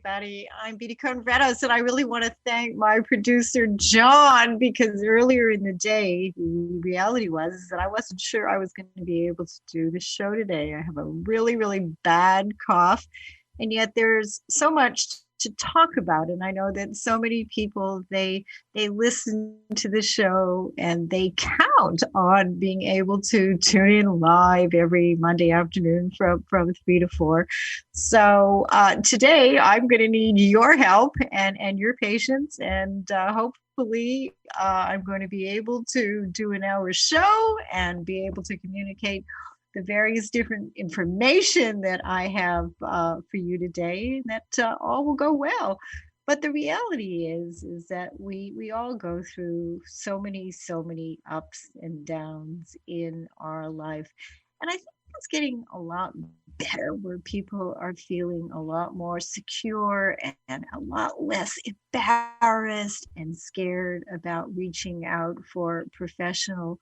everybody. I'm Beatty Conrados, and I really want to thank my producer, John, because earlier in the day, the reality was that I wasn't sure I was going to be able to do the show today. I have a really, really bad cough, and yet there's so much to talk about. And I know that so many people, they listen to the show and they count on being able to tune in live every Monday afternoon from 3 to 4. So today I'm going to need your help and your patience, and hopefully I'm going to be able to do an hour show and be able to communicate the various different information that I have for you today, and that all will go well. But the reality is that we all go through so many ups and downs in our life, and I think it's getting a lot better, where people are feeling a lot more secure and a lot less embarrassed and scared about reaching out for professional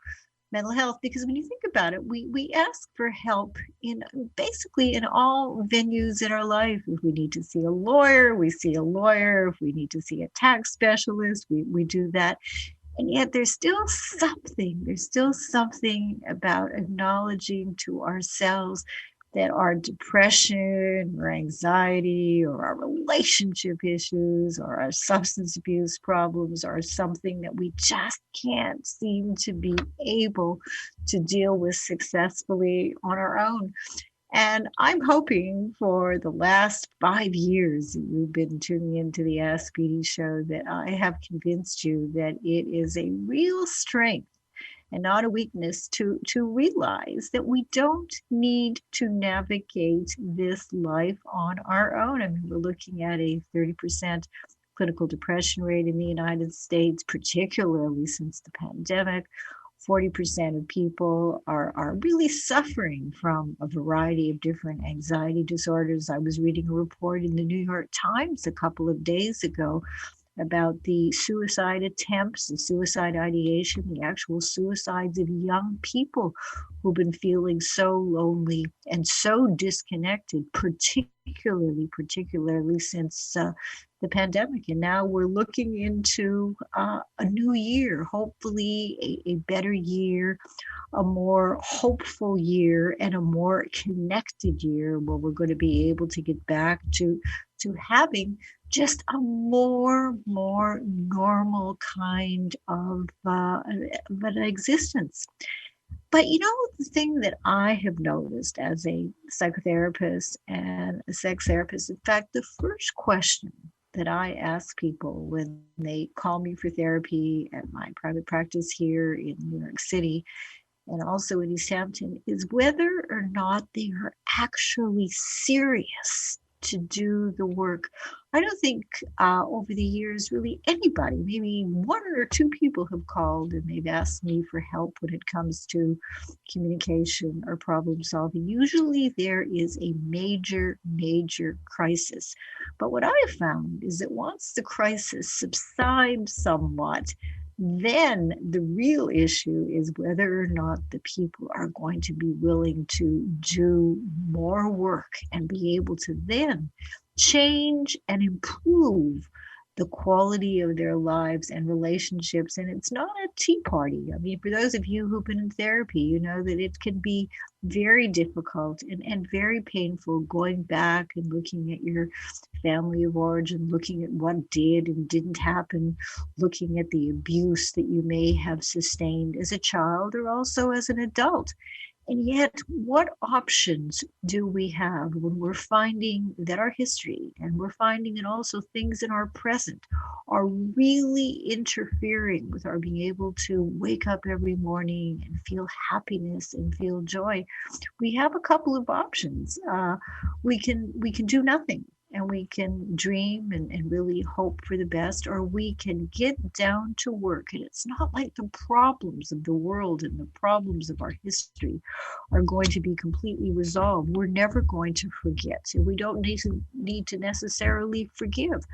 mental health. Because when you think about it, we ask for help in basically in all venues in our life. If we need to see a lawyer, we see a lawyer. If we need to see a tax specialist, we do that. And yet there's still something about acknowledging to ourselves that our depression or anxiety or our relationship issues or our substance abuse problems are something that we just can't seem to be able to deal with successfully on our own. And I'm hoping for the last 5 years that you've been tuning into the Ask Beatty show that I have convinced you that it is a real strength and not a weakness to realize that we don't need to navigate this life on our own. I mean, we're looking at a 30% clinical depression rate in the United States, particularly since the pandemic. 40% of people are really suffering from a variety of different anxiety disorders. I was reading a report in the New York Times a couple of days ago about the suicide attempts, the suicide ideation, the actual suicides of young people who've been feeling so lonely and so disconnected, particularly since the pandemic. And now we're looking into a new year, hopefully a better year, a more hopeful year, and a more connected year, where we're going to be able to get back to having just a more normal kind of an existence. But the thing that I have noticed as a psychotherapist and a sex therapist, in fact, the first question that I ask people when they call me for therapy at my private practice here in New York City and also in East Hampton is whether or not they are actually serious to do the work. I don't think over the years, really anybody, maybe one or two people have called and they've asked me for help when it comes to communication or problem solving. Usually there is a major crisis. But what I have found is that once the crisis subsides somewhat, then the real issue is whether or not the people are going to be willing to do more work and be able to then change and improve the quality of their lives and relationships. And it's not a tea party. I mean, for those of you who've been in therapy, you know that it can be very difficult and very painful going back and looking at your family of origin, looking at what did and didn't happen, looking at the abuse that you may have sustained as a child or also as an adult. And yet, what options do we have when we're finding that our history and we're finding that also things in our present are really interfering with our being able to wake up every morning and feel happiness and feel joy? We have a couple of options. We can do nothing, and we can dream and really hope for the best, or we can get down to work. And it's not like the problems of the world and the problems of our history are going to be completely resolved. We're never going to forget. And we don't need to necessarily forgive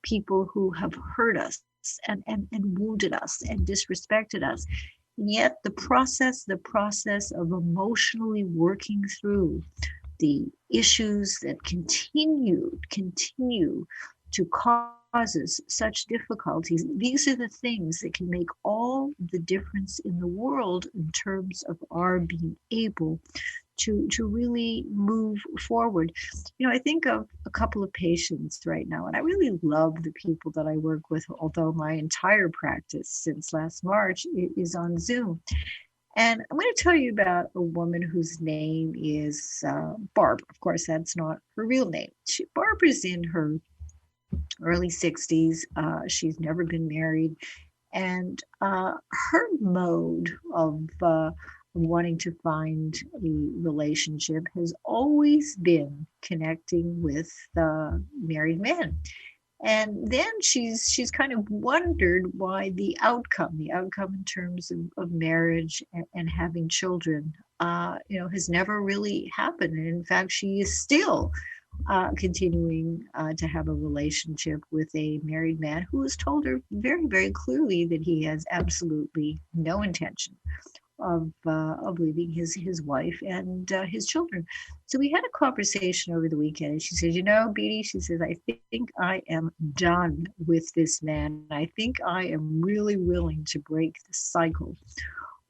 people who have hurt us and wounded us and disrespected us. And yet the process of emotionally working through the issues that continue to cause us such difficulties. These are the things that can make all the difference in the world in terms of our being able to really move forward. I think of a couple of patients right now, and I really love the people that I work with, although my entire practice since last March is on Zoom. And I'm going to tell you about a woman whose name is Barbara. Of course, that's not her real name. Barbara's in her early 60s. She's never been married. And her mode of wanting to find a relationship has always been connecting with married men. And then she's kind of wondered why the outcome in terms of marriage and having children, has never really happened. And in fact, she is still continuing to have a relationship with a married man who has told her very, very clearly that he has absolutely no intention of leaving his wife and his children. So we had a conversation over the weekend, and she said, Beatty, she says, I think I am done with this man. I think I am really willing to break the cycle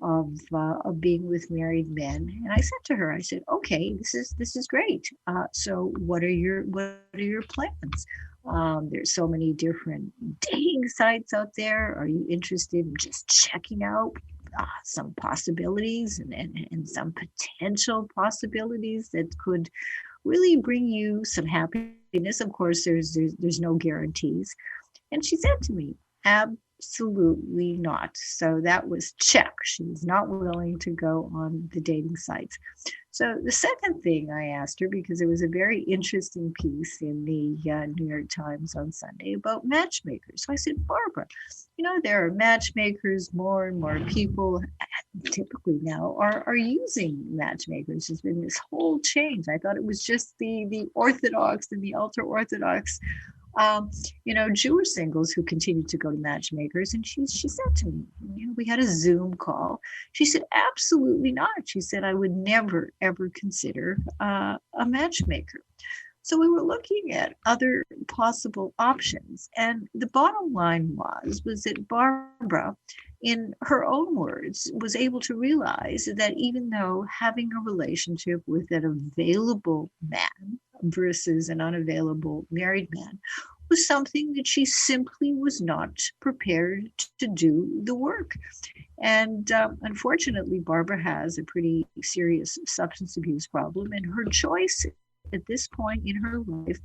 of being with married men. And I said to her, I said, okay, this is great. So what are your plans? There's so many different dating sites out there. Are you interested in just checking out some possibilities and some potential possibilities that could really bring you some happiness? Of course, there's no guarantees. And she said to me, absolutely not. So that was check. She was not willing to go on the dating sites. So the second thing I asked her, because it was a very interesting piece in the New York Times on Sunday about matchmakers. So I said, Barbara, there are matchmakers, more and more people typically now are using matchmakers. There's been this whole change. I thought it was just the Orthodox and the ultra-Orthodox Jewish singles who continue to go to matchmakers. And she said to me, we had a Zoom call. She said, absolutely not. She said, I would never, ever consider a matchmaker. So we were looking at other possible options. And the bottom line was that Barbara, in her own words, was able to realize that even though having a relationship with an available man versus an unavailable married man was something that she simply was not prepared to do the work. And unfortunately, Barbara has a pretty serious substance abuse problem, and her choice at this point in her life,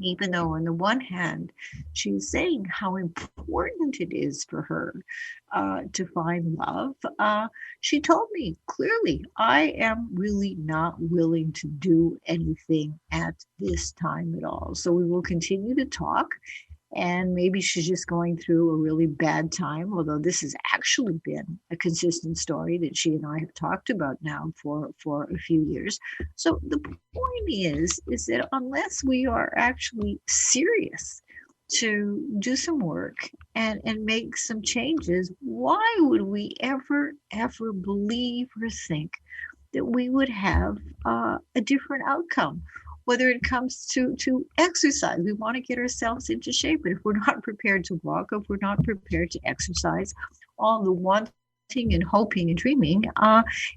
even though on the one hand, she's saying how important it is for her to find love, she told me clearly, I am really not willing to do anything at this time at all. So we will continue to talk. And maybe she's just going through a really bad time, although this has actually been a consistent story that she and I have talked about now for a few years. So the point is that unless we are actually serious to do some work and make some changes, why would we ever believe or think that we would have a different outcome? Whether it comes to exercise, we want to get ourselves into shape. But if we're not prepared to walk, if we're not prepared to exercise, all the wanting and hoping and dreaming,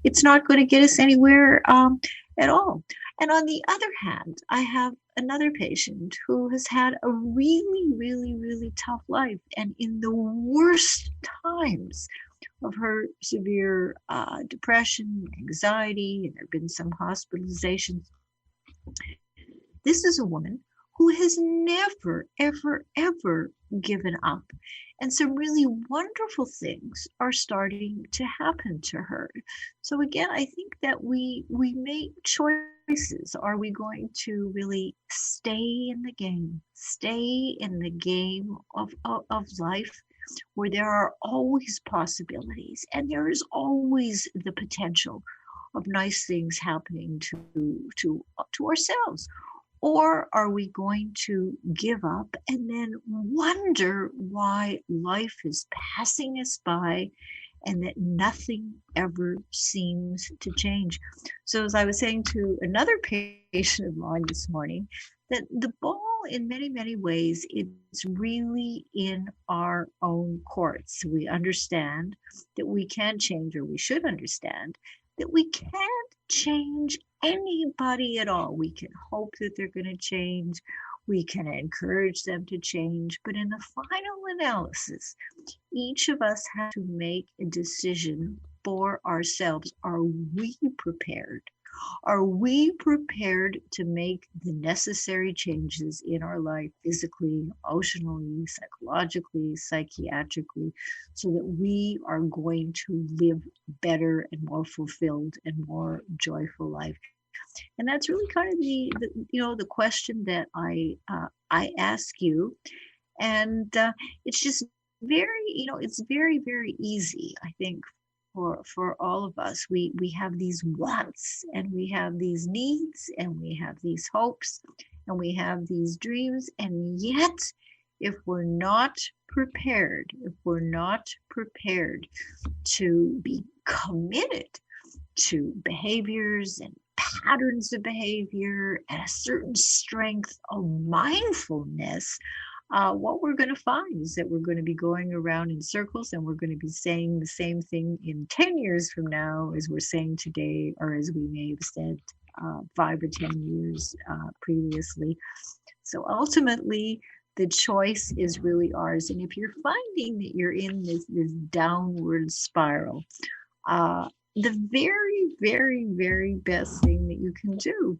it's not going to get us anywhere at all. And on the other hand, I have another patient who has had a really, really, really tough life. And in the worst times of her severe depression, anxiety, and there have been some hospitalizations, this is a woman who has never, ever, ever given up. And some really wonderful things are starting to happen to her. So again, I think that we make choices. Are we going to really stay in the game of life, where there are always possibilities and there is always the potential of nice things happening to ourselves? Or are we going to give up and then wonder why life is passing us by and that nothing ever seems to change. So, as I was saying to another patient of mine this morning, that the ball, in many, many ways, is really in our own courts. We understand that we can't change, or we should understand that we can't change anybody at all. We can hope that they're going to change. We can encourage them to change. But in the final analysis, each of us has to make a decision for ourselves. Are we prepared? Are we prepared to make the necessary changes in our life, physically, emotionally, psychologically, psychiatrically, so that we are going to live better and more fulfilled and more joyful life? And that's really kind of the question that I ask you. And it's just it's very, very easy, I think, for all of us. We have these wants, and we have these needs, and we have these hopes, and we have these dreams. And yet, if we're not prepared, to be committed to behaviors and patterns of behavior and a certain strength of mindfulness, what we're going to find is that we're going to be going around in circles, and we're going to be saying the same thing in 10 years from now as we're saying today, or as we may have said 5 or 10 years previously. So ultimately, the choice is really ours. And if you're finding that you're in this downward spiral, the very, very, very best thing that you can do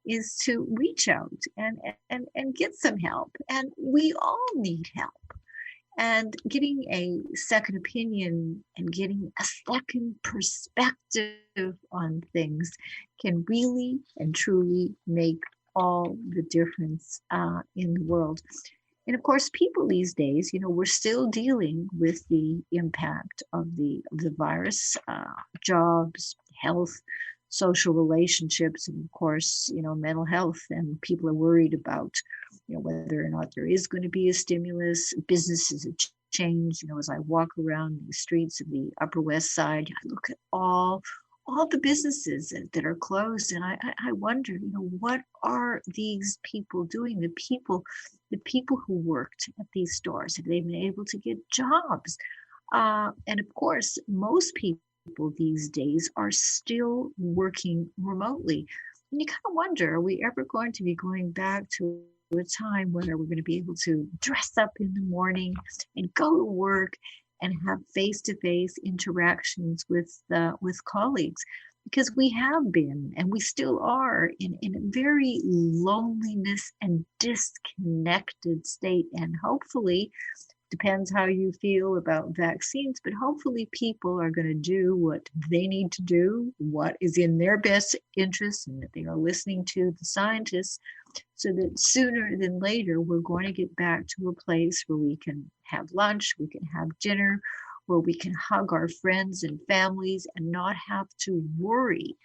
is to reach out and get some help. And we all need help. And getting a second opinion and getting a second perspective on things can really and truly make all the difference in the world. And of course, people these days, we're still dealing with the impact of the virus, jobs, health, social relationships, and of course, mental health. And people are worried about, whether or not there is going to be a stimulus. Businesses have changed. As I walk around the streets of the Upper West Side, I look at all the businesses that are closed, and I wonder, what are these people doing? The people who worked at these stores, have they been able to get jobs? And of course, most people these days are still working remotely. And you kind of wonder, are we ever going to be going back to a time where we're going to be able to dress up in the morning and go to work and have face-to-face interactions with colleagues? Because we have been, and we still are, in a very loneliness and disconnected state. And hopefully, depends how you feel about vaccines, but hopefully people are going to do what they need to do, what is in their best interest, and that they are listening to the scientists, so that sooner than later, we're going to get back to a place where we can have lunch, we can have dinner, where we can hug our friends and families and not have to worry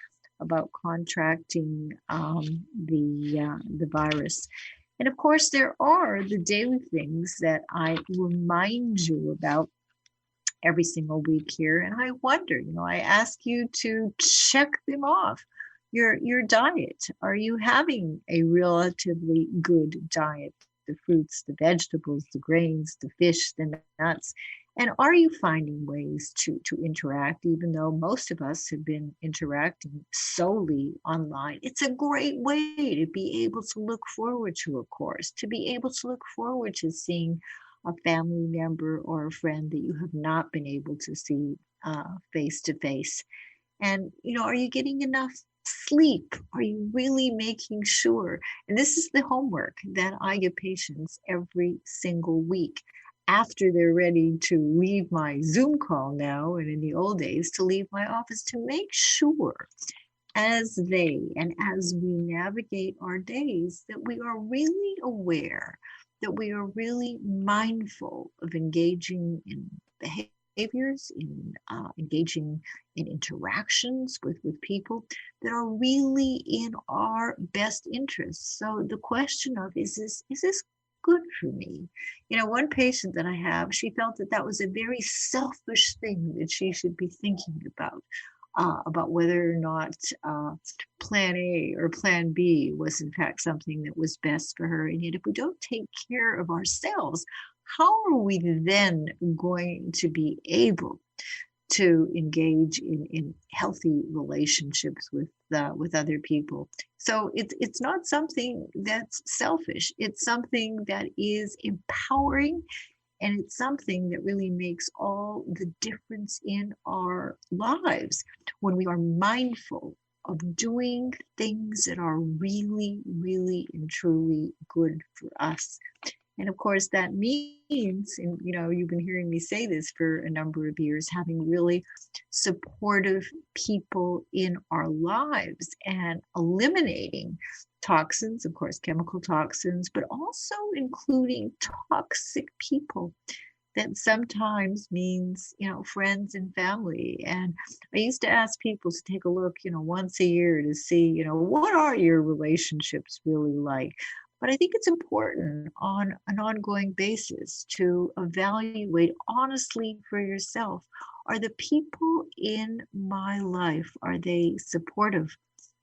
about contracting the virus. And of course, there are the daily things that I remind you about every single week here. And I wonder, I ask you to check them off. Your diet. Are you having a relatively good diet? The fruits, the vegetables, the grains, the fish, the nuts. And are you finding ways to interact, even though most of us have been interacting solely online? It's a great way to be able to look forward to a course, to be able to look forward to seeing a family member or a friend that you have not been able to see face to face. And, are you getting enough sleep? Are you really making sure? And this is the homework that I give patients every single week after they're ready to leave my Zoom call now, and in the old days, to leave my office, to make sure as we navigate our days that we are really aware, that we are really mindful of engaging in behaviors, in engaging in interactions with people that are really in our best interests. So the question of, is this good for me. One patient that I have, she felt that that was a very selfish thing that she should be thinking about whether or not plan A or plan B was in fact something that was best for her. And yet, if we don't take care of ourselves, how are we then going to be able to engage in healthy relationships with other people? So it's not something that's selfish. It's something that is empowering, and it's something that really makes all the difference in our lives when we are mindful of doing things that are really, really and truly good for us. And of course, that means, and you've been hearing me say this for a number of years, having really supportive people in our lives and eliminating toxins, of course, chemical toxins, but also including toxic people. That sometimes means, friends and family. And I used to ask people to take a look, once a year to see, what are your relationships really like? But I think it's important on an ongoing basis to evaluate honestly for yourself. Are the people in my life, are they supportive?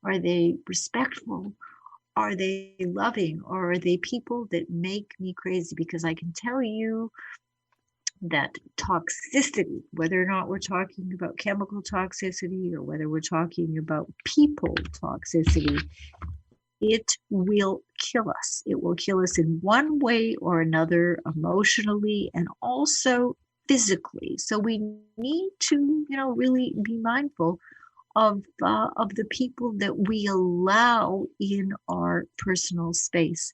Are they respectful? Are they loving? Or are they people that make me crazy? Because I can tell you that toxicity, whether or not we're talking about chemical toxicity or whether we're talking about people toxicity, it will kill us. It will kill us in one way or another, emotionally and also physically. So we need to, really be mindful of the people that we allow in our personal space.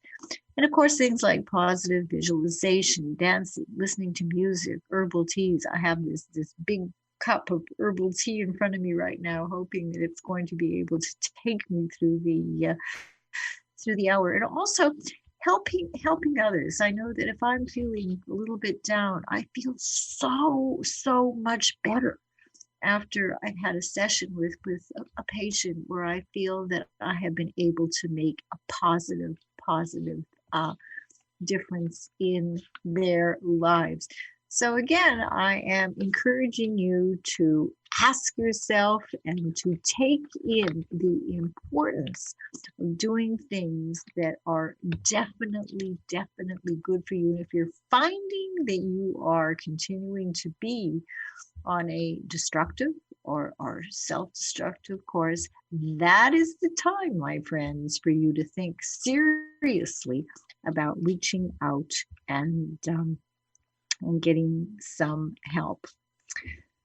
And of course, things like positive visualization, dancing, listening to music, herbal teas. I have this big cup of herbal tea in front of me right now, hoping that it's going to be able to take me through the hour. And also helping others. I know that if I'm feeling a little bit down, I feel so much better after I've had a session with a patient where I feel that I have been able to make a positive difference in their lives. So again, I am encouraging you to ask yourself and to take in the importance of doing things that are definitely good for you. And if you're finding that you are continuing to be on a destructive or self-destructive course, that is the time, my friends, for you to think seriously about reaching out and getting some help.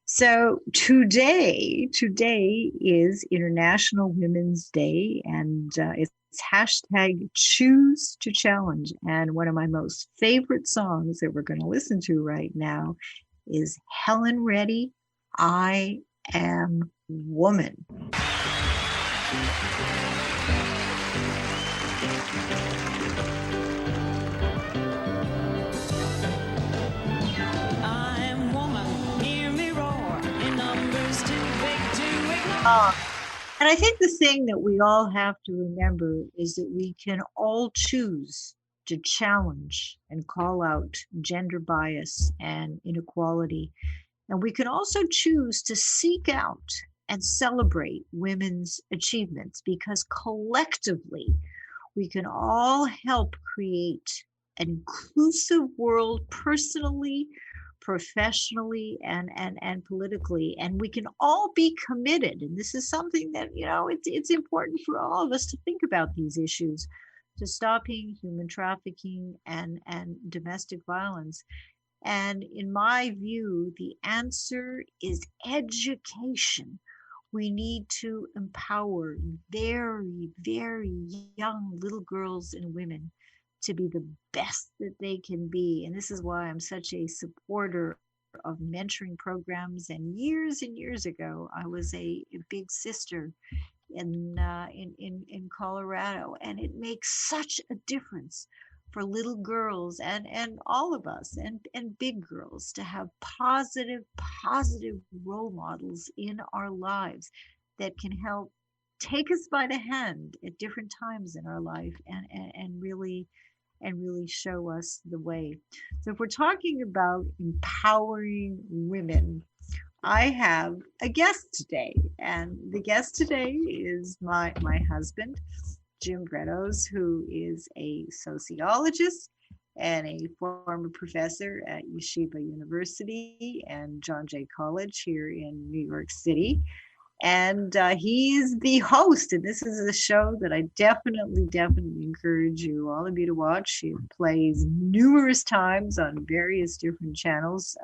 So today is International Women's Day, and it's hashtag Choose to Challenge. And one of my most favorite songs that we're going to listen to right now is Helen Reddy, I Am Woman. And I think the thing that we all have to remember is that we can all choose to challenge and call out gender bias and inequality. And we can also choose to seek out and celebrate women's achievements, because collectively we can all help create an inclusive world personally, professionally, and politically. And we can all be committed, and this is something that it's important for all of us to think about these issues, to stopping human trafficking and domestic violence. And in my view, the answer is education. We need to empower very young little girls and women to be the best that they can be. And this is why I'm such a supporter of mentoring programs. And years ago, I was a big sister in Colorado, and it makes such a difference for little girls and all of us and big girls to have positive role models in our lives that can help take us by the hand at different times in our life and really and really show us the way. So if we're talking about empowering women, I have a guest today, and the guest today is my husband, Jim Bredos, who is a sociologist and a former professor at Yeshiva University and John Jay College here in New York City. And he's the host, and this is a show that I definitely encourage you, all of you, to watch. It plays numerous times on various different channels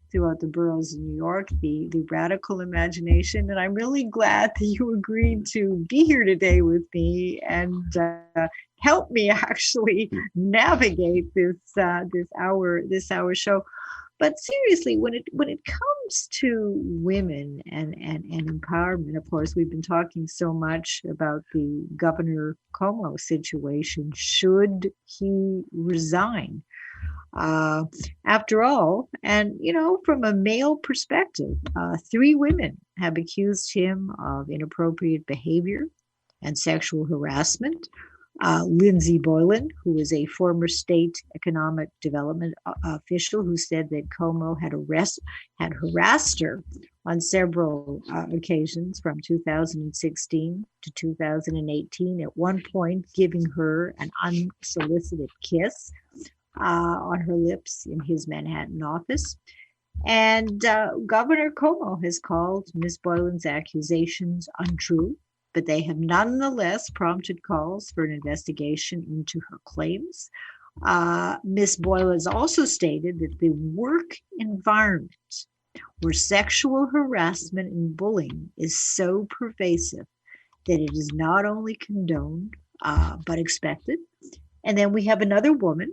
throughout the boroughs of New York, the Radical Imagination. And I'm really glad that you agreed to be here today with me and help me actually navigate this hour show. But seriously, when it comes to women and empowerment, of course, we've been talking so much about the Governor Cuomo situation. Should he resign? After all, and from a male perspective, 3 women have accused him of inappropriate behavior and sexual harassment. Lindsay Boylan, who is a former state economic development official, who said that Cuomo had harassed her on several occasions from 2016 to 2018, at one point giving her an unsolicited kiss on her lips in his Manhattan office. And Governor Cuomo has called Ms. Boylan's accusations untrue, but they have nonetheless prompted calls for an investigation into her claims. Ms. Boylan has also stated that the work environment where sexual harassment and bullying is so pervasive that it is not only condoned, but expected. And then we have another woman,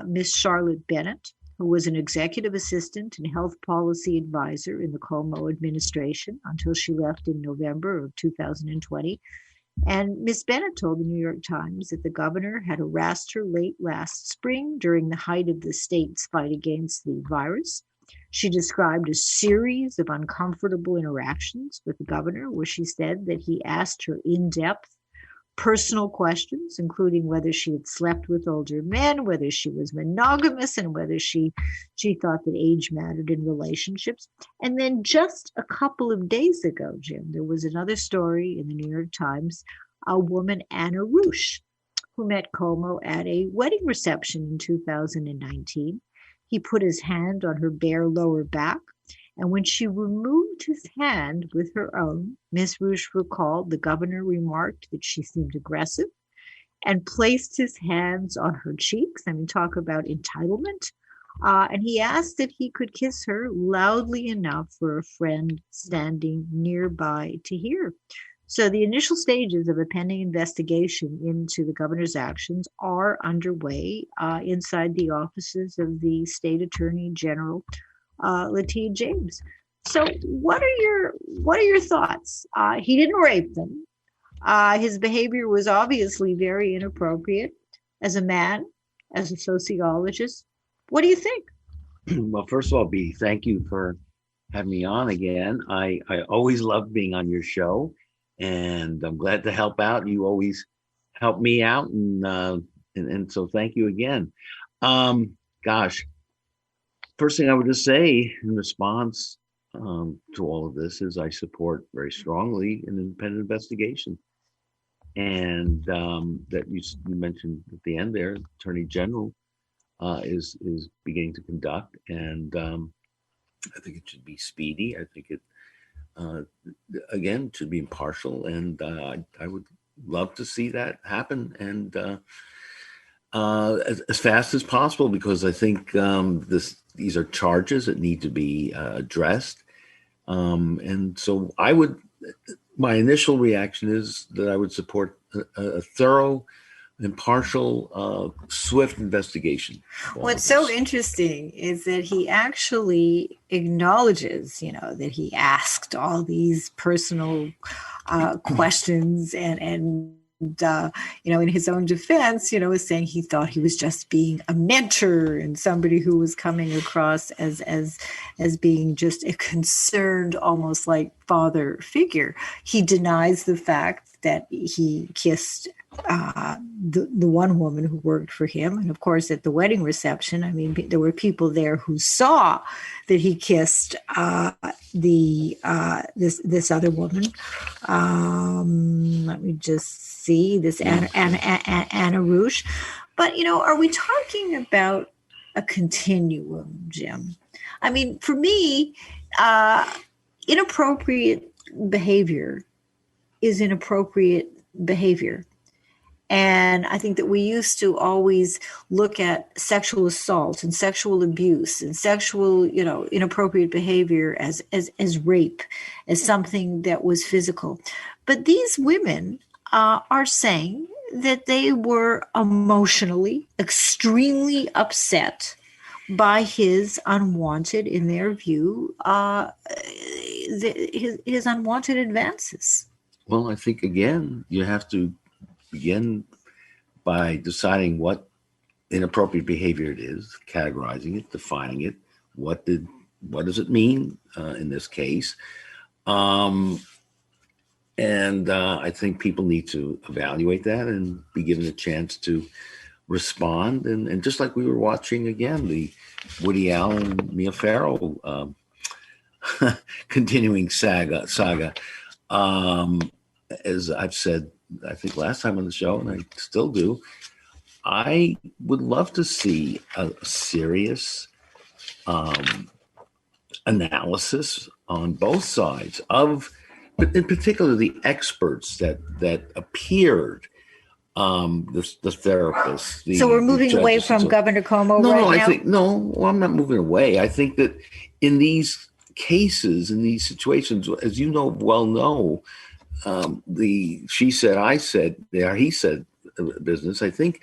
Ms. Charlotte Bennett, who was an executive assistant and health policy advisor in the Cuomo administration until she left in November of 2020. And Ms. Bennett told the New York Times that the governor had harassed her late last spring during the height of the state's fight against the virus. She described a series of uncomfortable interactions with the governor, where she said that he asked her in-depth personal questions, including whether she had slept with older men, whether she was monogamous, and whether she thought that age mattered in relationships. And then just a couple of days ago, Jim, there was another story in the New York Times, a woman, Anna Rush, who met Cuomo at a wedding reception in 2019. He put his hand on her bare lower back, and when she removed his hand with her own, Miss Rush recalled the governor remarked that she seemed aggressive and placed his hands on her cheeks. I mean, talk about entitlement. And he asked if he could kiss her loudly enough for a friend standing nearby to hear. So the initial stages of a pending investigation into the governor's actions are underway inside the offices of the state attorney general, Letitia James. So what are your thoughts? He didn't rape them. His behavior was obviously very inappropriate as a man, as a sociologist. What do you think? Well, first of all, Beatty, thank you for having me on again. I always love being on your show, and I'm glad to help out. You always help me out, and so thank you again. Gosh. First thing I would just say in response to all of this is I support very strongly an independent investigation. And that you mentioned at the end there, Attorney General is beginning to conduct. And I think it should be speedy. I think it, again, should be impartial. And I would love to see that happen. And as fast as possible, because I think these are charges that need to be addressed. And so my initial reaction is that I would support a thorough, impartial, swift investigation. What's so interesting is that he actually acknowledges, that he asked all these personal questions and in his own defense, is saying he thought he was just being a mentor and somebody who was coming across as being just a concerned, almost like father figure. He denies the fact that he kissed the one woman who worked for him. And of course, at the wedding reception, I mean, there were people there who saw that he kissed this other woman. Let me just see this Anna Rush. But, are we talking about a continuum, Jim? I mean, for me, inappropriate behavior is inappropriate behavior. And I think that we used to always look at sexual assault and sexual abuse and sexual, inappropriate behavior as rape, as something that was physical. But these women are saying that they were emotionally extremely upset by his unwanted, in their view, his unwanted advances. Well, I think, again, you have to begin by deciding what inappropriate behavior it is, categorizing it, defining it. What does it mean in this case? And I think people need to evaluate that and be given a chance to respond. And just like we were watching, again, the Woody Allen, Mia Farrow continuing saga. As I've said, I think last time on the show, and I still do, I would love to see a serious analysis on both sides of, but in particular, the experts that appeared, the therapists. So we're moving away from Governor Cuomo now? I'm not moving away. I think that in these cases, in these situations, as you well know, the she said, I said, there he said business. I think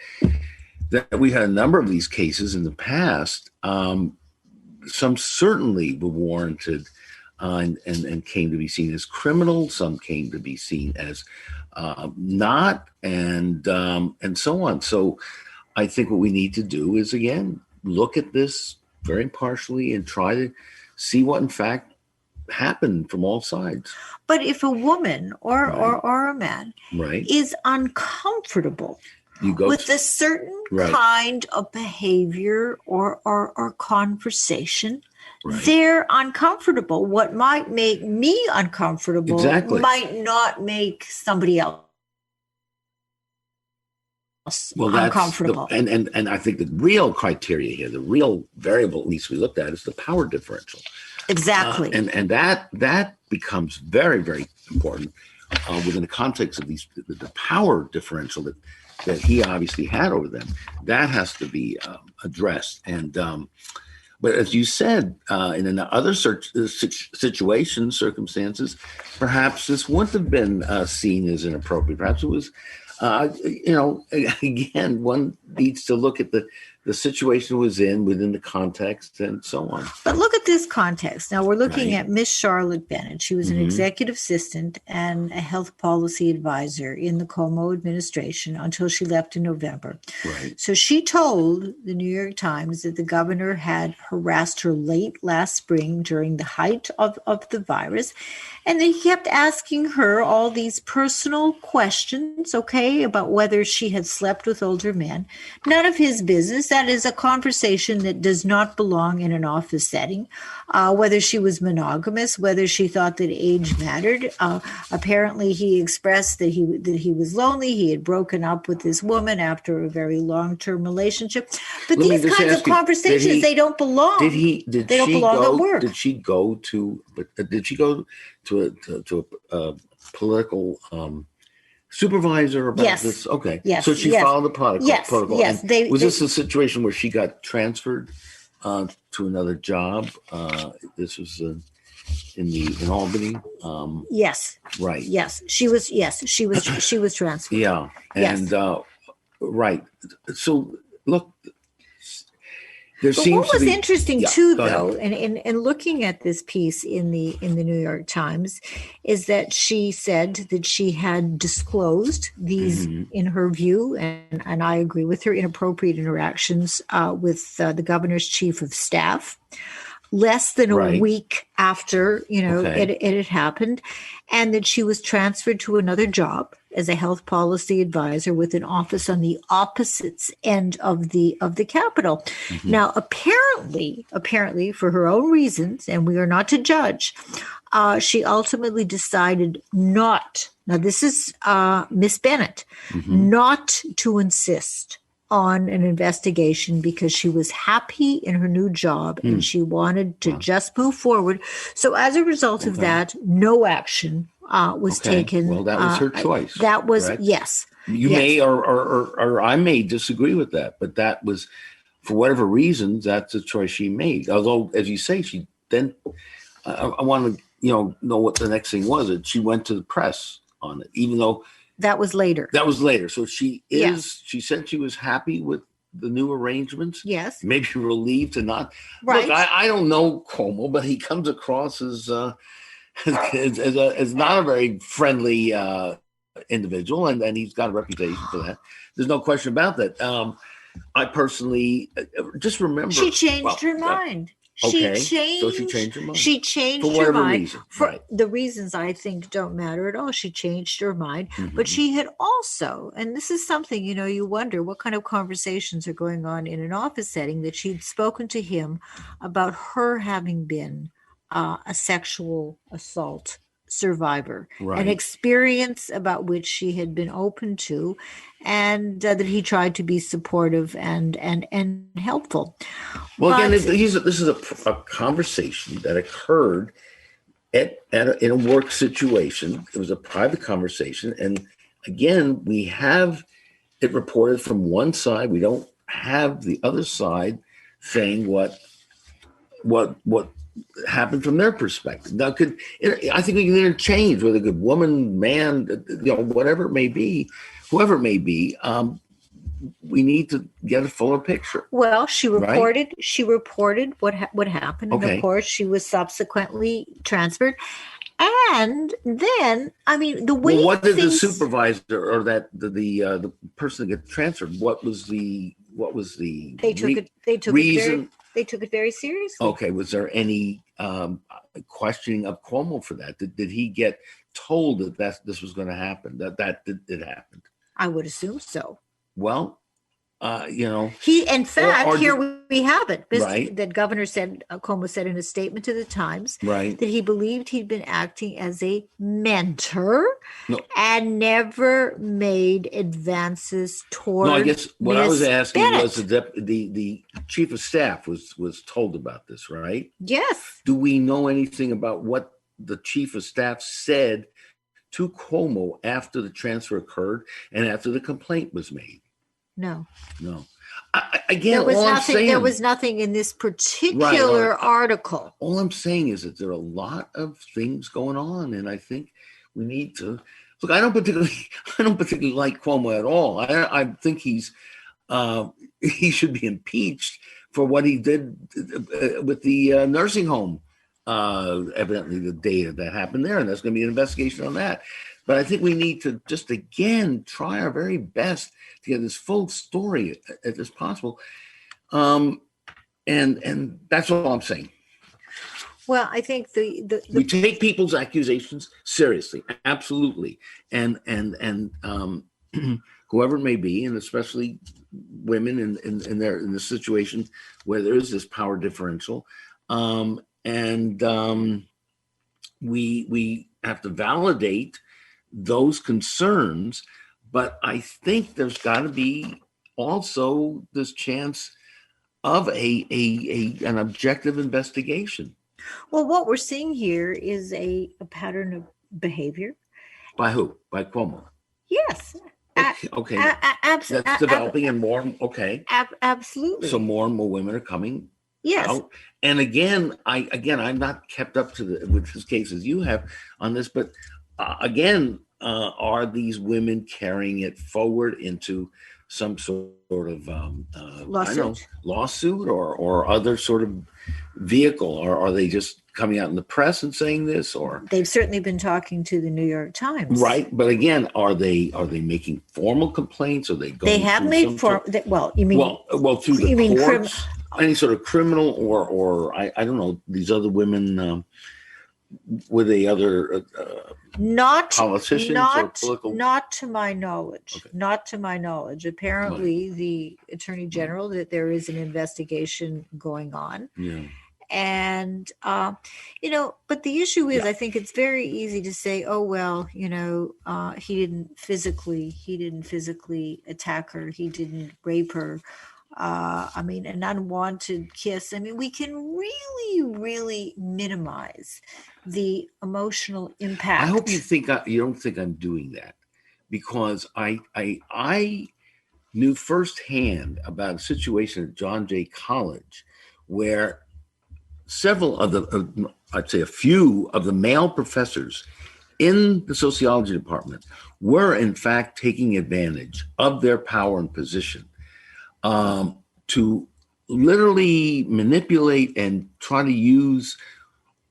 that we had a number of these cases in the past. Some certainly were warranted and came to be seen as criminal. Some came to be seen as not, and so on. So I think what we need to do is, again, look at this very impartially and try to see what in fact happened from all sides. But if a woman or a man is uncomfortable with a certain kind of behavior or conversation, they're uncomfortable. What might make me uncomfortable might not make somebody else uncomfortable. And I think the real criteria here, the real variable at least we looked at, is the power differential. Exactly. And that becomes very, very important within the context of the power differential that he obviously had over them. That has to be addressed. And but as you said, in other situations, circumstances, perhaps this wouldn't have been seen as inappropriate. Perhaps it was, again, one needs to look at the situation it was in within the context and so on. But look at this context. Now we're looking at Miss Charlotte Bennett. She was an executive assistant and a health policy advisor in the Cuomo administration until she left in November. Right. So she told the New York Times that the governor had harassed her late last spring during the height of the virus. And they kept asking her all these personal questions, about whether she had slept with older men. None of his business. That is a conversation that does not belong in an office setting. Whether she was monogamous, whether she thought that age mattered. Apparently, he expressed that he was lonely. He had broken up with this woman after a very long-term relationship. But these kinds of conversations, they don't belong. They don't belong at work. Did she go to a political supervisor about this? Okay. Yes. So she followed the protocol. Yes. Was this a situation where she got transferred to another job? This was in Albany. Yes. Right. Yes. She was transferred. Yeah. And right. So look. But what was interesting too, though, in looking at this piece in the New York Times, is that she said that she had disclosed these, in her view, and I agree with her, inappropriate interactions with the governor's chief of staff. less than a Right. week after, Okay. it had happened, and that she was transferred to another job as a health policy advisor with an office on the opposite end of the Capitol. Mhm. Now, apparently, for her own reasons, and we are not to judge, she ultimately decided not. Now, this is Miss Bennett, Mhm. not to insist on an investigation because she was happy in her new job and she wanted to Wow. just move forward. So as a result of Okay. that, no action was Okay. taken. Well, that was her choice. That was, correct? yes. You Yes. may or I may disagree with that, but that was, for whatever reasons, that's a choice she made. Although, as you say, she then I want to know what the next thing was. That she went to the press on it, even though That was later. that was later. So she is. Yes. She said she was happy with the new arrangements. Yes. Maybe relieved to not. Right. Look, I don't know Cuomo, but he comes across as as not a very friendly individual, and he's got a reputation for that. There's no question about that. I personally just remember She changed her mind. Okay, so she changed her mind. She changed For her whatever mind. reason, For right. the reasons I think don't matter at all. She changed her mind. But Mhm. she had also, and this is something, you wonder what kind of conversations are going on in an office setting, that she'd spoken to him about her having been a sexual assault survivor, an Right. experience about which she had been open to, and that he tried to be supportive and helpful. Well, again, But- this is a conversation that occurred in a work situation. It was a private conversation, and again, we have it reported from one side. We don't have the other side saying what happened from their perspective. Now, I think we can interchange with a good woman, man, whatever it may be, whoever it may be. We need to get a fuller picture. Well, she reported. Right? She reported what happened, and Okay. of course, she was subsequently transferred. And then, I mean, the way What did the things- supervisor or that the person that got transferred? What was the they took it. They took reason? They took it very seriously. Okay, was there any questioning of Cuomo for that? Did he get told that this was going to happen? That it happened? I would assume so. Well, He, in fact, or here we have it. Right. That Governor Cuomo said in a statement to the Times, right. that he believed he'd been acting as a mentor No. and never made advances toward. No, I guess what I was Miss asking Bennett. was the chief of staff was told about this, right? Yes. Do we know anything about what the chief of staff said to Cuomo after the transfer occurred and after the complaint was made? No. Again, There was all I'm nothing. saying, There was nothing in this particular article. all I'm saying is that there are a lot of things going on, and I think we need to look. I don't particularly like Cuomo at all. I think he should be impeached for what he did with the nursing home. Evidently, the data that happened there, and there's going to be an investigation on that. But I think we need to just again try our very best to get this full story as possible, and that's all I'm saying. Well, I think We take people's accusations seriously, absolutely, and whoever it may be, and especially women in the situation where there is this power differential, we have to validate those concerns, but I think there's got to be also this chance of an objective investigation. Well, what we're seeing here is a pattern of behavior. By who? By Cuomo. Yes. Okay. That's developing and more. Okay. Absolutely. So more and more women are coming yes. out. And again, I'm not kept up with his case as you have on this, but are these women carrying it forward into some sort of lawsuit or other sort of vehicle, or are they just coming out in the press and saying this? Or they've certainly been talking to the New York Times, right? But again, are they making formal complaints? Are they going? They have made well, you mean through the courts? any sort of criminal or I don't know, these other women, were they other Not politicians or political? not to my knowledge. Okay. Not to my knowledge. Apparently, the Attorney General, that there is an investigation going on. Yeah. And but the issue is, Yeah. I think it's very easy to say, oh well, he didn't physically attack her, he didn't rape her. An unwanted kiss. We can really minimize the emotional impact. I hope you don't think I'm doing that, because I knew firsthand about a situation at John Jay College where several of I'd say a few of the male professors in the sociology department were in fact taking advantage of their power and position to literally manipulate and try to use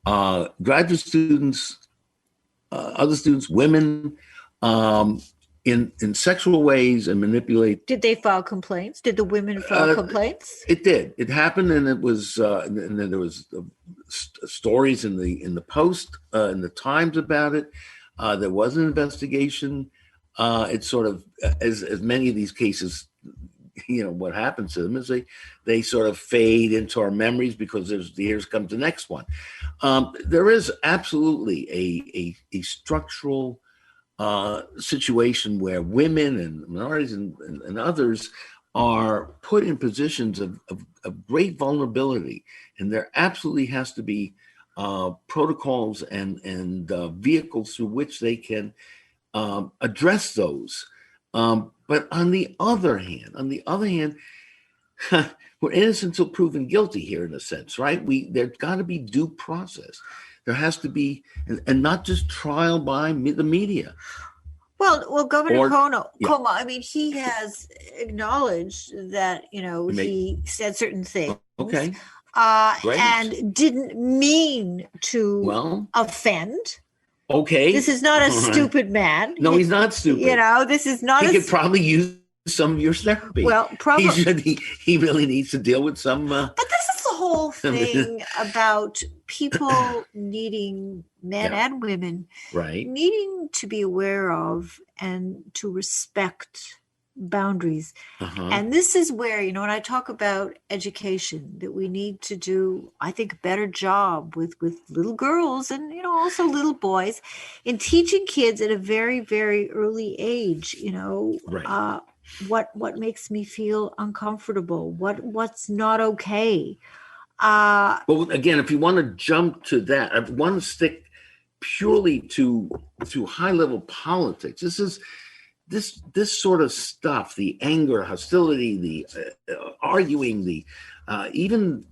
graduate students, other students, women, in sexual ways and manipulate. Did they file complaints? Did the women file complaints? It did. It happened, and it was, and then there was stories in the Post, in the Times about it. There was an investigation. It's sort of as many of these cases, what happens to them is they sort of fade into our memories because here's comes the next one. There is absolutely a structural situation where women and minorities and others are put in positions of great vulnerability, and there absolutely has to be protocols and vehicles through which they can address those. But on the other hand, we're innocent until proven guilty here, in a sense, right? There's got to be due process. There has to be, and not just trial by the media. Well, Governor Cuomo, he has acknowledged that, he said certain things. Okay. And didn't mean to offend. Okay. This is not a stupid man. No, he's not stupid. This is not. He could probably use some of your therapy. Well, probably he really needs to deal with some. But this is the whole thing about people needing, men and women, right, needing to be aware of and to respect boundaries. And this is where, when I talk about education, that we need to do, I think, a better job with little girls and, also little boys, in teaching kids at a very, very early age, right. What makes me feel uncomfortable, what's not okay. Well, again, if you want to jump to that, I want to stick purely to high level politics. This sort of stuff, the anger, hostility, the arguing, the even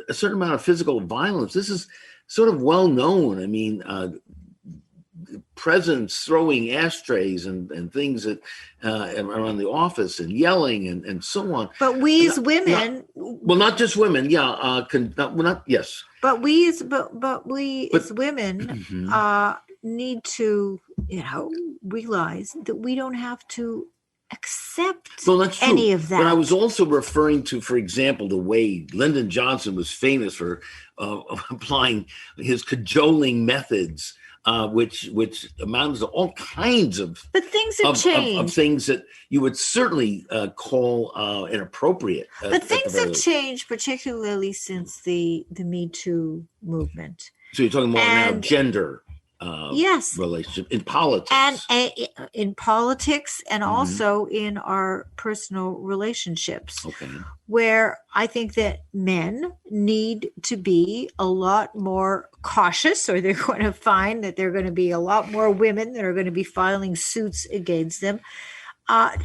a certain amount of physical violence. This is sort of well known. Presidents throwing ashtrays and things around the office and yelling and so on. But we as women, not just women, yes. But we as women need to, realize that we don't have to accept any of that. But I was also referring to, for example, the way Lyndon Johnson was famous for applying his cajoling methods, which amounts to all kinds of. But things have changed. Of things that you would certainly call inappropriate. But things have changed, particularly since the Me Too movement. So you're talking more now gender. Yes, relationship in politics, and in politics, and also in our personal relationships. Okay, where I think that men need to be a lot more cautious, or they're going to find that there are going to be a lot more women that are going to be filing suits against them.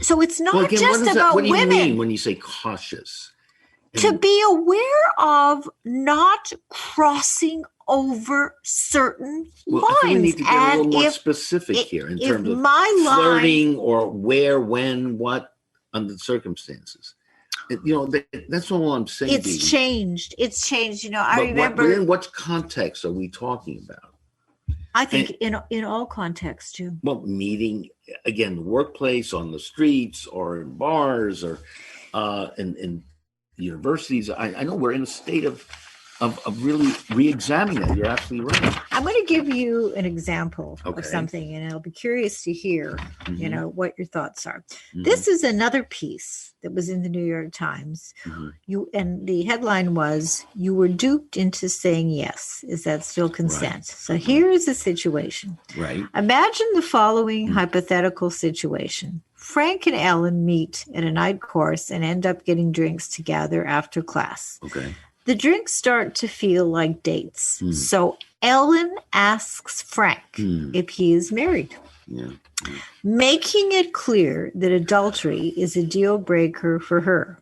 So it's not just about women. What do you mean when you say cautious? To be aware of not crossing over certain lines. I think we need to get a little more specific here in terms of flirting or where, when, what, under the circumstances. That's all I'm saying. It's changed. I remember. Within what context are we talking about? I think in all contexts too. Well, meeting, again, the workplace, on the streets, or in bars, or in universities. I know we're in a state of really re-examining that. You're absolutely right. I'm going to give you an example Okay. of something, and I'll be curious to hear, what your thoughts are. Mhm. This is another piece that was in the New York Times. And the headline was, "You were duped into saying yes. Is that still consent?" Right. So here is the situation. Right. Imagine the following hypothetical situation. Frank and Ellen meet at a night course and end up getting drinks together after class. Okay. The drinks start to feel like dates. So Ellen asks Frank if he is married, making it clear that adultery is a deal breaker for her.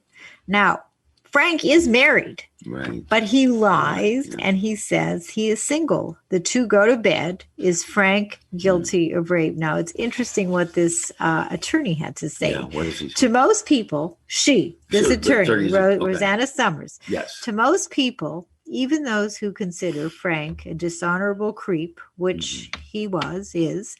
Now, Frank is married, Right. but he lies and he says he is single. The two go to bed. Is Frank guilty of rape? Now, it's interesting what this attorney had to say. Yeah, what is he saying? To most people, this attorney, okay. Rosanna Summers, Yes. to most people, even those who consider Frank a dishonorable creep, which he is,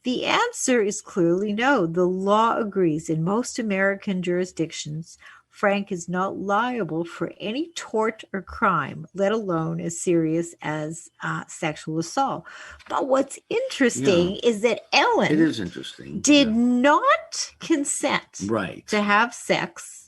the answer is clearly no. The law agrees in most American jurisdictions, Frank is not liable for any tort or crime, let alone as serious as sexual assault. But what's interesting is that Ellen It is interesting. did not consent to have sex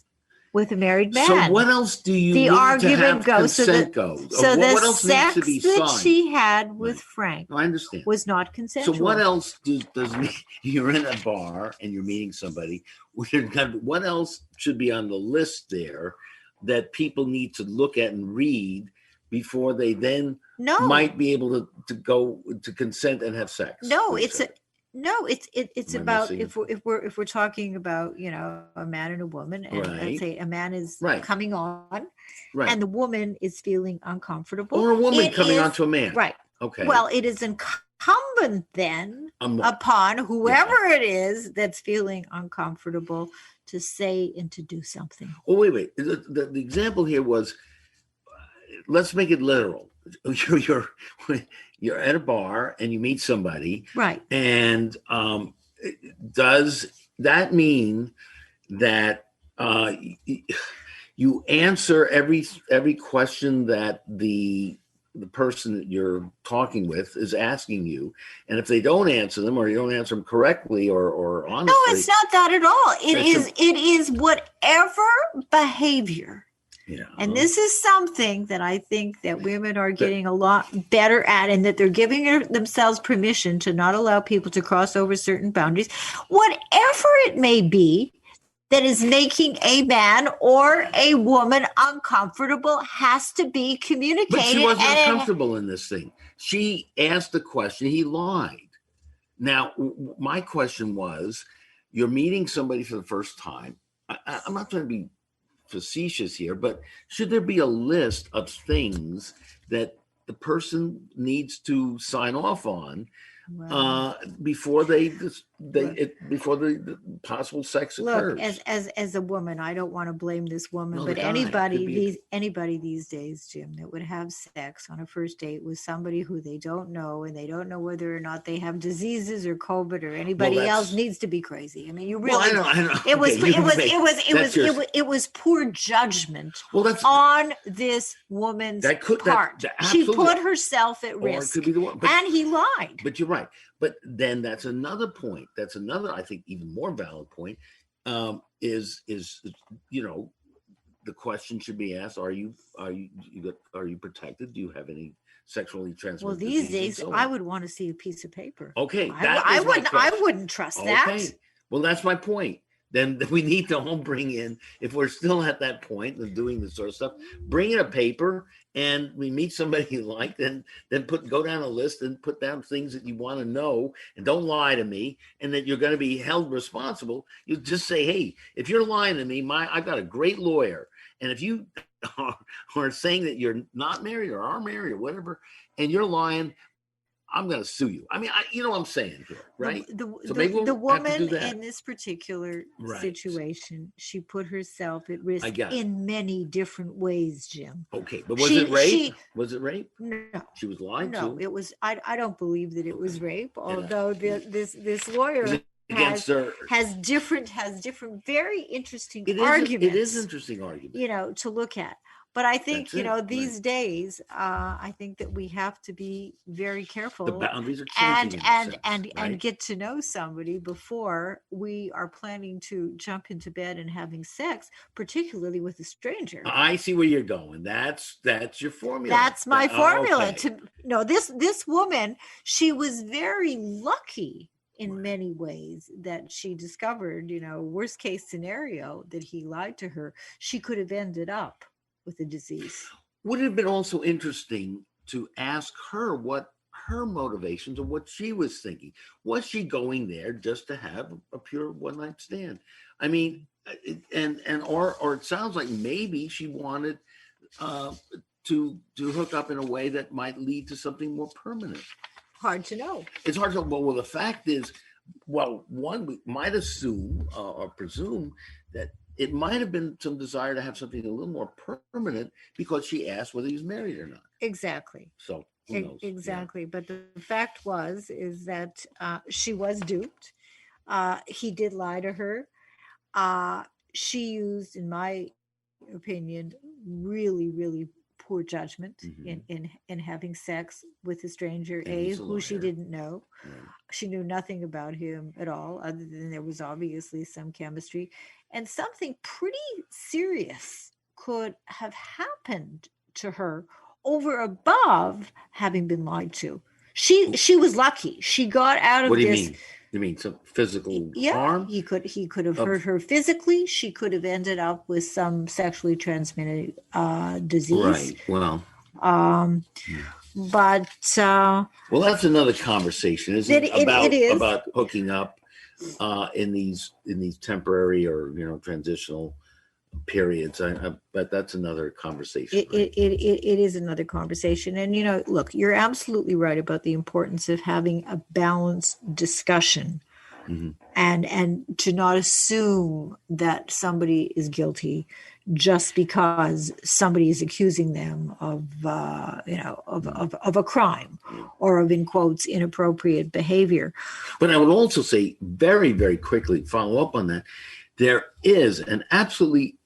with a married man. So what else do you need argument to have goes consent go? So what the else sex needs to be that signed? she had with Frank I understand. was not consensual. So what else does you're in a bar and you're meeting somebody? What else should be on the list there that people need to look at and read before they then might be able to go to consent and have sex? It's about if we're talking about a man and a woman, and let's say a man is coming on, and the woman is feeling uncomfortable, or a woman coming on to a man, right? Okay. Well, it is incumbent then upon whoever it is that's feeling uncomfortable to say and to do something. Oh, wait. The example here was, let's make it literal. You're at a bar and you meet somebody, right? And does that mean that you answer every question that the person that you're talking with is asking you, and if they don't answer them, or you don't answer them correctly or honestly? No, it's not that at all. It is whatever behavior. Yeah. And this is something that I think that women are getting a lot better at, and that they're giving themselves permission to not allow people to cross over certain boundaries, whatever it may be that is making a man or a woman uncomfortable has to be communicated. But she wasn't uncomfortable in this thing. She asked the question, he lied. Now, my question was, you're meeting somebody for the first time. I'm not trying to be facetious here, but should there be a list of things that the person needs to sign off on before before the possible sex occurs? Look, as a woman, I don't want to blame this woman, but anybody these days, Jim, that would have sex on a first date with somebody who they don't know, and they don't know whether or not they have diseases or COVID or anybody else, needs to be crazy. I mean, you really. Well, I know. It was poor judgment on this woman's part. She put herself at risk, and he lied. But you're right. But then that's another point. That's another, I think, even more valid point. Is the question should be asked: Are you protected? Do you have any sexually transmitted? Well, these days, I would want to see a piece of paper. Okay, I wouldn't trust that. Well, that's my point. Then we need to bring in, if we're still at that point of doing this sort of stuff, bring in a paper, and we meet somebody you like, then go down a list and put down things that you want to know, and don't lie to me, and that you're going to be held responsible. You just say, hey, if you're lying to me, I've got a great lawyer, and if you are saying that you're not married or are married or whatever, and you're lying, I'm going to sue you. I mean, you know what I'm saying here, right? The woman in this particular situation, she put herself at risk in many different ways, Jim. Okay, but was it rape? Was it rape? No. She was lying to? No, it was. I don't believe that it was rape, although this lawyer against her. has different very interesting It arguments. It is interesting argument. To look at. But I think, these right. days, I think that we have to be very careful. The boundaries are changing and get to know somebody before we are planning to jump into bed and having sex, particularly with a stranger. I see where you're going. That's your formula. That's my formula. Okay. This woman, she was very lucky in many ways that she discovered, worst case scenario, that he lied to her. She could have ended up with a disease. Would it have been also interesting to ask her what her motivations or what she was thinking? Was she going there just to have a pure one-night stand? I mean, or it sounds like maybe she wanted to hook up in a way that might lead to something more permanent. Hard to know. It's hard to know. Well, the fact is, one, we might assume or presume that it might have been some desire to have something a little more permanent because she asked whether he was married or not. Exactly. So who knows? Exactly. Yeah. But the fact is that she was duped. He did lie to her. She used, in my opinion, really, really poor judgment in having sex with a stranger, who she didn't know. Yeah. She knew nothing about him at all, other than there was obviously some chemistry, and something pretty serious could have happened to her over above having been lied to. She was lucky. She got out of this. What do you mean? You mean some physical harm? He could have hurt her physically. She could have ended up with some sexually transmitted disease. Right. Well. But well, that's another conversation, isn't it? About hooking up in these temporary or transitional periods. But that's another conversation. It is another conversation. And look, you're absolutely right about the importance of having a balanced discussion, and to not assume that somebody is guilty just because somebody is accusing them of a crime or of, in quotes, inappropriate behavior. But I would also say very, very quickly, follow up on that, there is an absolutely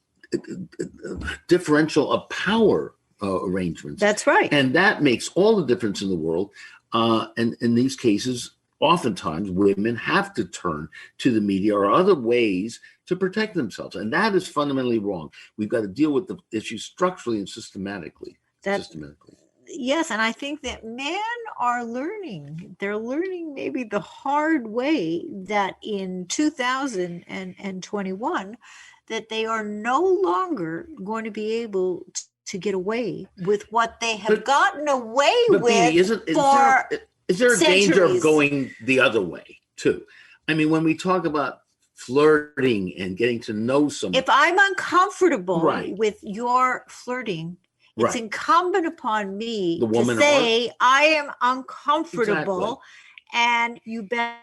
differential of power arrangements. That's right. And that makes all the difference in the world. And in these cases, oftentimes women have to turn to the media or other ways to protect themselves. And that is fundamentally wrong. We've got to deal with the issue structurally and systematically. Yes, and I think that men are learning. They're learning maybe the hard way that in 2021, that they are no longer going to be able to get away with what they have gotten away with Is there a centuries. Danger of going the other way too? I mean, when we talk about flirting and getting to know someone, if I'm uncomfortable with your flirting, it's incumbent upon me to say I am uncomfortable, and you bet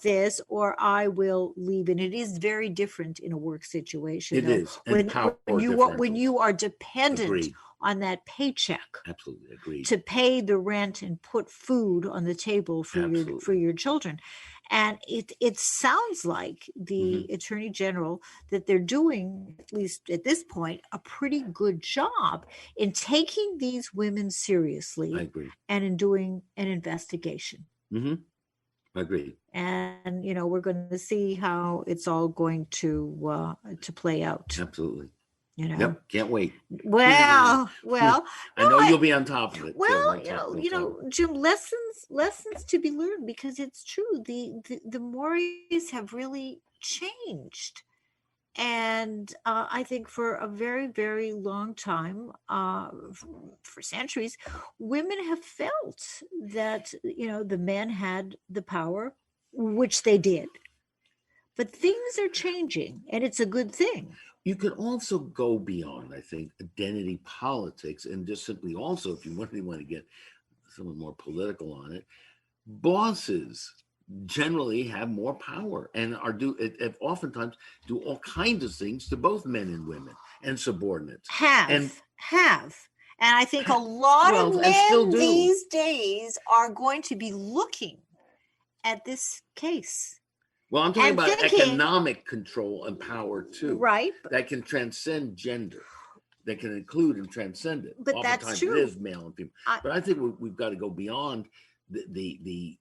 this or I will leave. And it is very different in a work situation. It is. When you are dependent on that paycheck. Absolutely agreed. To pay the rent and put food on the table for your children. And it sounds like the Attorney General, that they're doing, at least at this point, a pretty good job in taking these women seriously. I agree. And in doing an investigation. I agree. And we're going to see how it's all going to play out. Absolutely. Yep, can't wait. Well. I know you'll be on top of it. Well, Jim, lessons to be learned, because it's true. The mores have really changed, and I think for a very, very long time, for centuries, women have felt that the men had the power, which they did. But things are changing, and it's a good thing. You could also go beyond, I think, identity politics, and just simply also, if you really want to get someone more political on it, bosses generally have more power and oftentimes do all kinds of things to both men and women and subordinates. And I think a lot of men these days are going to be looking at this case Well, I'm talking and about thinking, economic control and power too. right? That can transcend gender. That can include and transcend it. But Oftentimes that's true. it is male and female. But I think we've got to go beyond the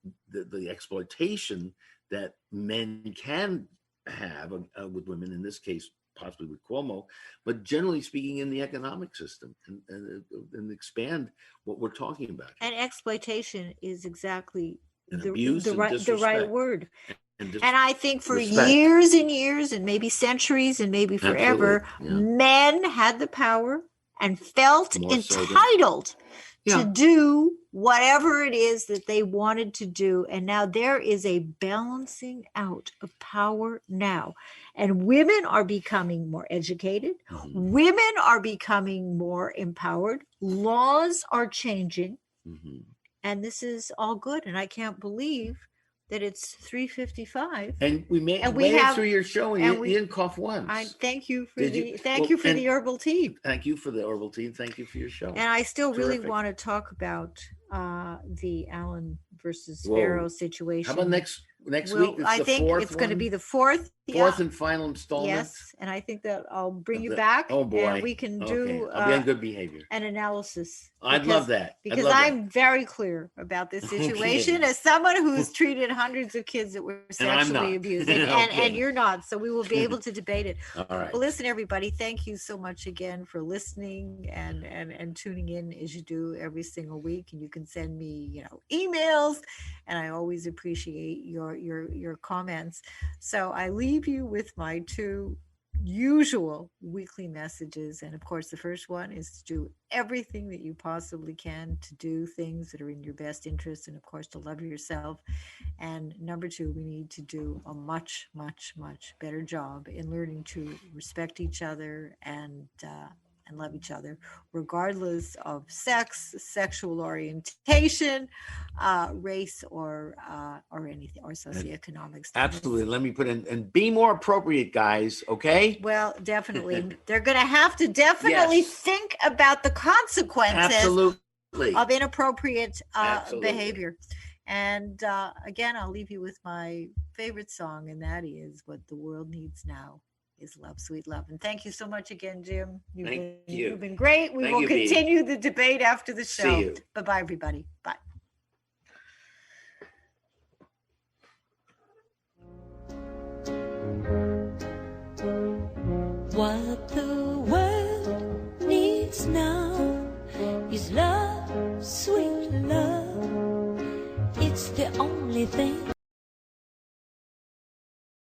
exploitation that men can have with women, in this case, possibly with Cuomo, but generally speaking, in the economic system, and expand what we're talking about here. And exploitation is exactly abuse the right word. And I think for years and years, and maybe centuries, and maybe forever, men had the power and felt entitled to do whatever it is that they wanted to do. And now there is a balancing out of power now. And women are becoming more educated. Mm-hmm. Women are becoming more empowered. Laws are changing. Mm-hmm. And this is all good. And I can't believe that it's 3:55, and we made it through your show, and you didn't cough once. Thank you for the herbal tea. Thank you for the herbal tea. Thank you for your show. And I still really want to talk about the Allen versus Farrow situation. How about next week? I think it's going to be the fourth and final installment. Yes, and I think that I'll bring you back. Oh boy, and we can do. I'll be on good behavior. An analysis. I'd love that because I'm very clear about this situation as someone who's treated hundreds of kids that were sexually abused, and you're not. So we will be able to debate it. All right. Well, listen, everybody, thank you so much again for listening and tuning in as you do every single week. And you can send me, emails, and I always appreciate your comments. So I leave you with my two usual weekly messages. And of course, the first one is to do everything that you possibly can to do things that are in your best interest, and of course to love yourself. And number two, we need to do a much, much, much better job in learning to respect each other and love each other, regardless of sex, sexual orientation, race, or anything, or socioeconomic status. Absolutely. Let me put in, and be more appropriate, guys. Okay. Well, definitely. They're going to have to think about the consequences of inappropriate behavior. And again, I'll leave you with my favorite song, and that is "What the World Needs Now Is Love, Sweet Love." And thank you so much again, Jim. You've been great. We will continue the debate after the show. See you. Bye-bye, everybody. Bye. What the world needs now is love, sweet love. It's the only thing